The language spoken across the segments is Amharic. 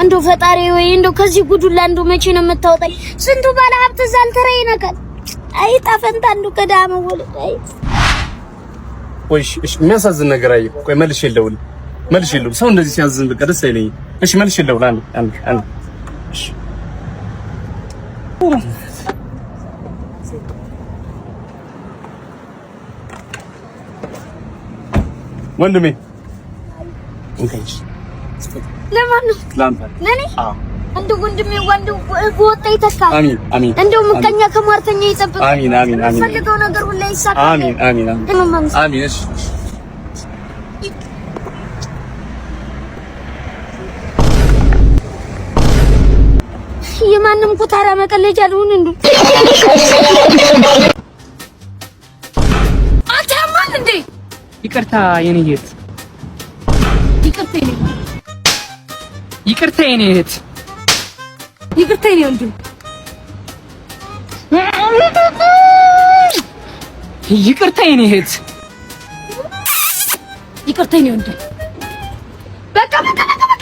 እንደው ፈጣሪ ወይ እንደው ከዚህ ጉዱላ እንደው መቼ ነው የምታወጣኝ? ስንቱ ባለ ሀብት ዛልተረ ይነካል። አይ ጣፈንታ እንደው ከዳመ ወለደ። አይ ወይሽ እሺ፣ የሚያሳዝን ነገር አየሁ። ቆይ መልሼ ልደውል። ሰው እንደዚህ ሲያዝን በቃ ደስ አይለኝም። እሺ መልሼ ልደውል። አንድ እሺ ወንድሜ እንካይሽ ለማን ነው? ላንተ ነኝ። እንደው ወንድሜ ወጣ ይተካ። አሚን። እንደው ምቀኛ ከሟርተኛ ይጠብቅ። አሚን። ፈልገው ነገር ሁሉ ይሳካ። አሚን። እሺ የማንም ኩታራ መቀለጃ አልሆን እንደው አታማን እንዴ? ይቅርታ የኔ እህት፣ ይቅርታ የኔ እህት፣ ይቅርታ የኔ ወንድም፣ ይቅርታ የኔ እህት፣ ይቅርታ የኔ ወንድም። በቃ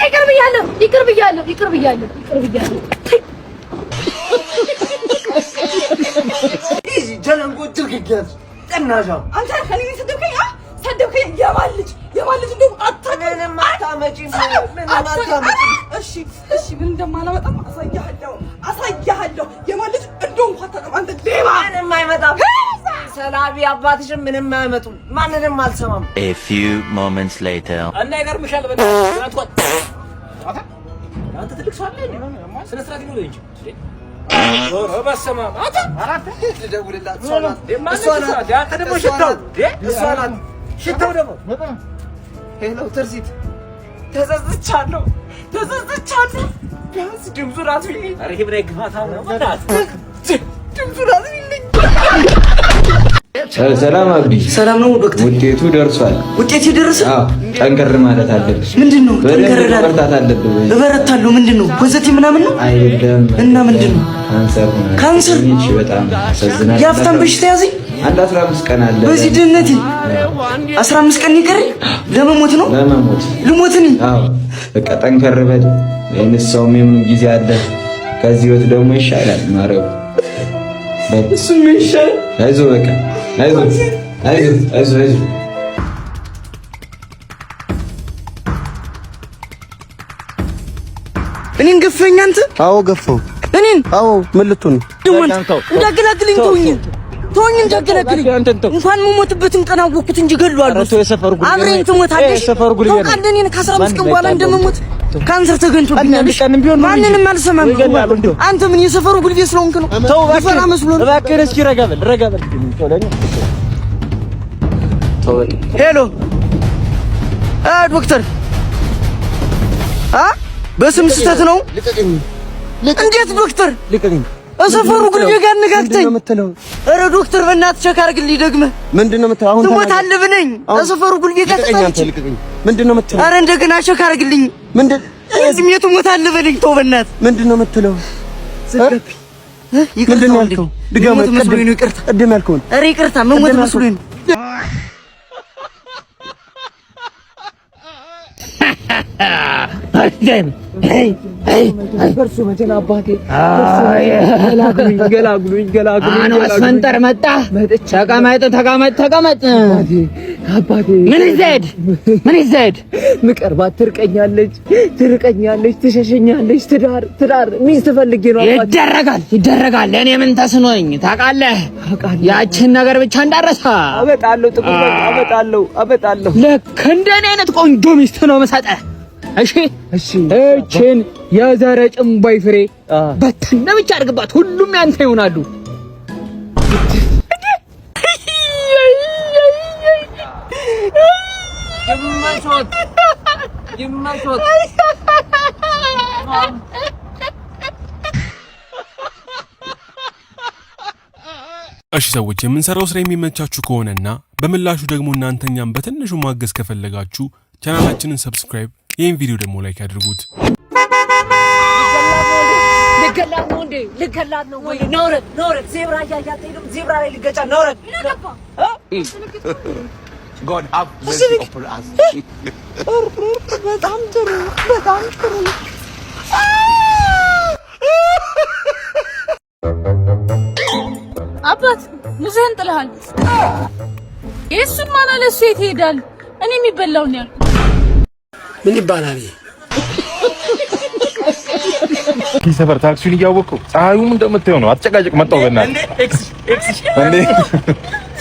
ይቅር ብያለሁ። እዚህ ጀለንጎ ትርክከት ጠናሻ አንተ ከኔ ሰደብከኝ የማልጅ እንደው አታገንም አታመጪም። እሺ ምን እንደማላመጣም አሳያለሁ። የማልጅ እንደው እንኳን ተቀም አንተ ሌባ ምንም አይመጣም። ሰላቢ አባትሽም ምንም አይመጡም። ማንንም አልሰማም። A few moments later እና ይገርምሻል አንተ ትልቅ ሰው አለ ስነ ስርዓት ይኖር እንጂ በሰማም አታ አራት ልደውልላት ሽታው ደግሞ ሄሎ ትርሲት ተዘዝቻለሁ ቢያንስ ድምፁ ራሱ ይልኝ። ኧረ ይሄ ምን ግፋታ ነው ማለት ድምፁ ራሱ ይልኝ። ሰላም አብዲ፣ ሰላም ነው ዶክተር? ውጤቱ ደርሷል። ውጤቱ ደረሰ? አዎ። ጠንከር ማለት አለብሽ። ምንድነው? ጠንከር ማለት አለብሽ። እበረታለሁ። ምንድነው? ፖዚቲቭ ምናምን ነው አይደለም። እና ምንድነው? ካንሰር። እሺ፣ በጣም ያሳዝናል። የሀብታም በሽታ ያዘኝ። አንድ 15 ቀን አለ። በዚህ ድህነቴ 15 ቀን ይቀር ለመሞት ነው። ልሞት ነኝ። አዎ፣ በቃ ጠንከር በል። የነሳውም የምንም ጊዜ አለ። ከዚህ ወት ደግሞ ይሻላል ማረው። እሱም ይሻላል። አይዞህ በቃ አይዞህ። እኔን ገፈኝ አንተ? አዎ ገፈው። እኔን? አዎ። ምን ልትሆን እንዳገላግልኝ ተወኝ እንዳገላግልኝ። እንኳን መሞትበትን ቀን አወቅኩት እንጂ ገድሏለሁ። አብረን ትሞታለሽ። ታውቃለህ እኔን ከ15 ቀን በኋላ እንደምሞት ካንሰር ተገኝቶብኛል። ማንንም አልሰማም። አንተ ምን የሰፈሩ ጉልቤ ስለሆንክ ነው? ይፈራ መስሎ ነው። እባክህ እስኪ ረጋ በል። ሄሎ ዶክተር፣ በስም ስህተት ነው። እንዴት ዶክተር? ሰፈሩ ጉልቤ ጋር ነጋግተኝ። ኧረ ዶክተር በእናትህ ቼክ አድርግልኝ ደግመህ። ምንድነው የምትለው? አሁን ትሞታለህ ብለኝ ሰፈሩ ጉልቤ ጋር ተጣልቼ። ምንድነው የምትለው? ኧረ እንደገና ቼክ አድርግልኝ። እዚህ ትሞታለህ በለኝ። ተው በእናትህ። ምንድነው የምትለው? ምንድነው ያልከው? ድጋሚ መስሎኝ ነው። ይቅርታ ቅድም ያልከውን። ኧረ ይቅርታ መሞት መስሎኝ ነው። በርሱ መቼም አባቴ ገላግሉኝ። አስፈንጠር መጣ። ተቀመጥ አባቴ። ምን ይዘድ ምቀርባት ትርቀኛለች፣ ትሸሸኛለች። ትዳር ሚስት ፈልጌ ነው አባቴ። ይደረጋል። እኔ ምን ተስኖኝ ታውቃለህ? ያችን ነገር ብቻ እንዳረሳ አበጣለሁ። ጥቁር አበጣለሁ። ልክ እንደኔ አይነት ቆንጆ ሚስት ነው መሰጠህ። እሺ እቺን የዘረ ጭምባይ ፍሬ በተነ ብቻ አድርግባት። ሁሉም ያንተ ይሆናሉ። ይማሾት እሺ ሰዎች፣ የምንሰራው ስራ የሚመቻችሁ ከሆነና በምላሹ ደግሞ እናንተኛም በትንሹ ማገዝ ከፈለጋችሁ ቻናላችንን ሰብስክራይብ፣ ይሄን ቪዲዮ ደግሞ ላይክ አድርጉት። ልገላት ነው ወይ? ኖረት ዜብራ ያያጠኝ ነው። ዜብራ ላይ ልገጫ ኖረት God have mercy upon us። በጣም ጥሩ ይጥልሃል። እሱን ማለት እሱ የት ይሄዳል? እኔ የሚበላው ነው ያልኩት። ምን ይባላል? ሰፈር ታክሲውን እያወቅሁ ፀሐዩም እንደምታየው ነው። አትጨቃጨቅ መጣሁ በእናትህ እንዴ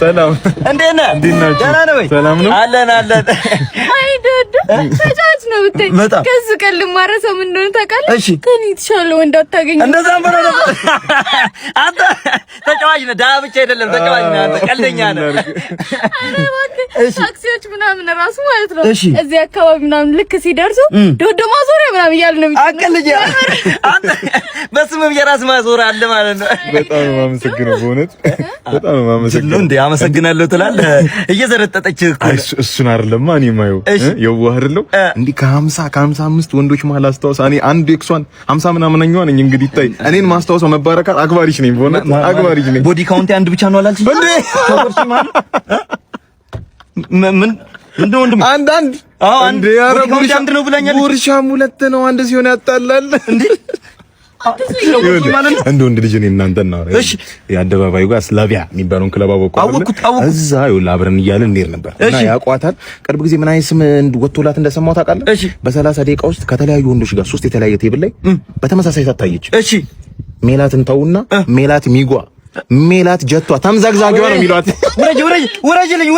ሰላም እንዴት ነህ? ደህና ነህ ወይ? ሰላም ነው አለን። አይ ደድ ተጫዋች ነው ብታይ ከዚህ ቀን ልማረሰው ምን እንደሆነ ታውቃለህ? ከኔ የተሻለ ወንድ አታገኝም። እንደዛም ብሎ ነበር። አንተ ተጫዋች ነህ፣ ዳ ብቻ አይደለም ተጫዋች ነህ አንተ፣ ቀልደኛ ነህ። ኧረ እባክህ ታክሲዎች ምናምን ራሱ ማለት ነው እዚህ አካባቢ ምናምን ልክ ሲደርሱ ዶዶ ማዞሪያ ምናምን እያሉ ነው አቀልጅ። አንተ በስምም የራስ ማዞሪያ አለ ማለት ነው። በጣም ነው የማመሰግነው፣ በእውነት በጣም ነው የማመሰግነው። እንዴ አመሰግናለሁ ትላለህ። እየዘረጠጠች እኮ እሱን አይደለማ እኔ የማየው የዋህ አይደለም እንዴ ከ55 ወንዶች መሀል አስታውሳ እኔ አንዱ ኤክሷን 50 ምናምንኛው ነኝ። እንግዲህ ታይ እኔን ማስታወሰው መባረካት አክባሪሽ ነኝ፣ በእውነት አክባሪሽ ነኝ። ቦዲ ካውንት አንድ ብቻ ነው አላልሽ እንዴ? ምን ምንድነው ወንድም? አንድ አዎ አንድ ቦዲ አንድ ነው ብለኛል። ጉርሻም ሁለት ነው፣ አንድ ሲሆን ያጣላል እንዴ? እንደ ወንድ ልጅ ነኝ እናንተ ነው። እሺ የአደባባዩ ጋር ስላቪያ የሚባለውን ክለብ አወቅኩት። እዛ ይኸውልህ አብረን እያልን እንሄድ ነበር እና ያቋታል። ቅርብ ጊዜ ምን አይነት ስም ወጥቶላት እንደሰማው ታውቃለህ? በ30 ደቂቃ ውስጥ ከተለያዩ ወንዶች ጋር 3 የተለያየ ቴብል ላይ በተመሳሳይ ታታየች። እሺ ሜላትን ተውና ሜላት ሚጓ ሜላት ጀቷ ተምዛግዛጊዋ ነው የሚሏት። ውረጅልኝ።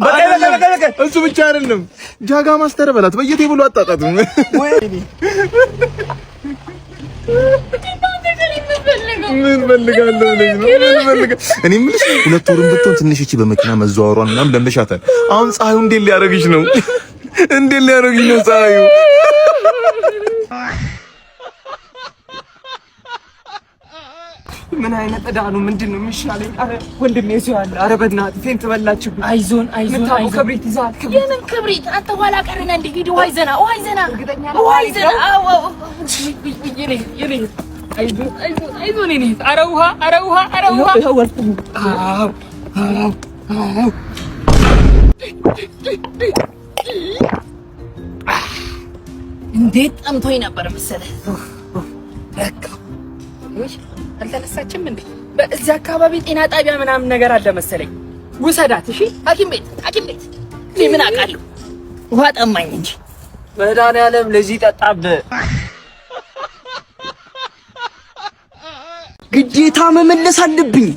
በቃ እሱ ብቻ አይደለም ጃጋ ማስተር በላት በየቴብሉ አጣጣቱም ምን ፈልጋለሁ እኔ የምልሽ 2 ወርም ብትሆን ትንሽ እቺ በመኪና መዘዋወሯን ምናምን ለምደሻታል። አሁን ፀሐዩ እንዴት ሊያረግሽ ነው? ፀሐዩ? ምን አይነት ዕዳ ነው? ምንድነው የሚሻለኝ? አረ ወንድሜ እሱ ያለ አረ በእናትህ ፌንት በላችሁ። አይዞን ክብሪት ይዛል። የምን ክብሪት? አንተ ኋላ ቀርና እንደ ሂድ ውሃ ይዘና አይዞን እኔ አረ ውሃ እንዴት ጠምቶኝ ነበር መሰለህ። አልተነሳችም እንዴ? በዚህ አካባቢ ጤና ጣቢያ ምናምን ነገር አለ መሰለኝ። ውሰዳት። እሺ ሐኪም ቤት እኔ ምን አውቃለሁ? ውሃ ጠማኝ እንጂ መድኃኒዓለም ለዚህ ጠጣብህ። ግዴታ መመለስ አለብኝ።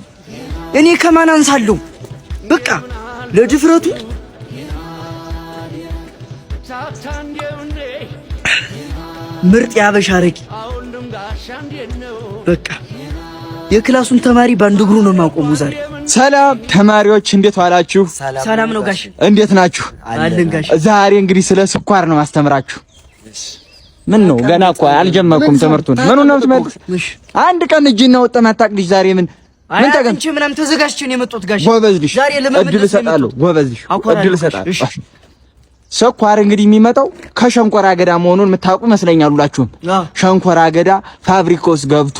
እኔ ከማን አንሳለሁ? በቃ ለድፍረቱ ምርጥ ያበሻ አረቂ። በቃ የክላሱን ተማሪ ባንድ እግሩ ነው የማቆመው ዛሬ። ሰላም ተማሪዎች እንዴት ዋላችሁ? ሰላም ነው ጋሽ። እንዴት ናችሁ? አለን ጋሽ። ዛሬ እንግዲህ ስለ ስኳር ነው ማስተምራችሁ። ምን ነው ገና እኮ አልጀመርኩም ትምህርቱን። ምኑን ነው የምትመልስ? አንድ ቀን እጅና ወጣ ማታቅ ልጅ ዛሬ ምን ተገንቼ ምናምን ተዘጋጅቼ ነው የመጣሁት ጋሽ። ጎበዝ ልጅ ዛሬ እድል እሰጣለሁ። ጎበዝ ልጅ እድል እሰጣለሁ። ስኳር እንግዲህ የሚመጣው ከሸንኮራ አገዳ መሆኑን የምታውቁ ይመስለኛል ሁላችሁም። ሸንኮራ አገዳ ፋብሪካ ውስጥ ገብቶ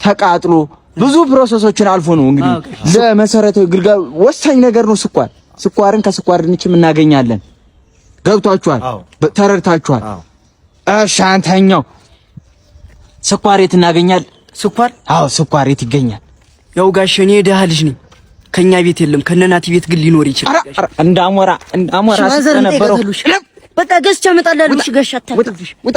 ተቃጥሎ ብዙ ፕሮሰሶችን አልፎ ነው እንግዲህ ለመሰረታዊ ግልጋሎት ወሳኝ ነገር ነው ስኳር። ስኳርን ከስኳር ድንችም እናገኛለን። ገብቷችኋል? ተረድታችኋል? እሺ አንተኛው ስኳር የት እናገኛለን? ስኳር? አዎ ስኳር የት ይገኛል? ያው ጋሽ እኔ ደሃ ልጅ ነኝ። ከኛ ቤት የለም፣ ከነናቲ ቤት ግን ሊኖር ይችላል። እንዳሞራ ስለነበረው በቃ ገዝቼ አመጣለሁ። እሺ ጋሽ አታጥፍሽ። ውጣ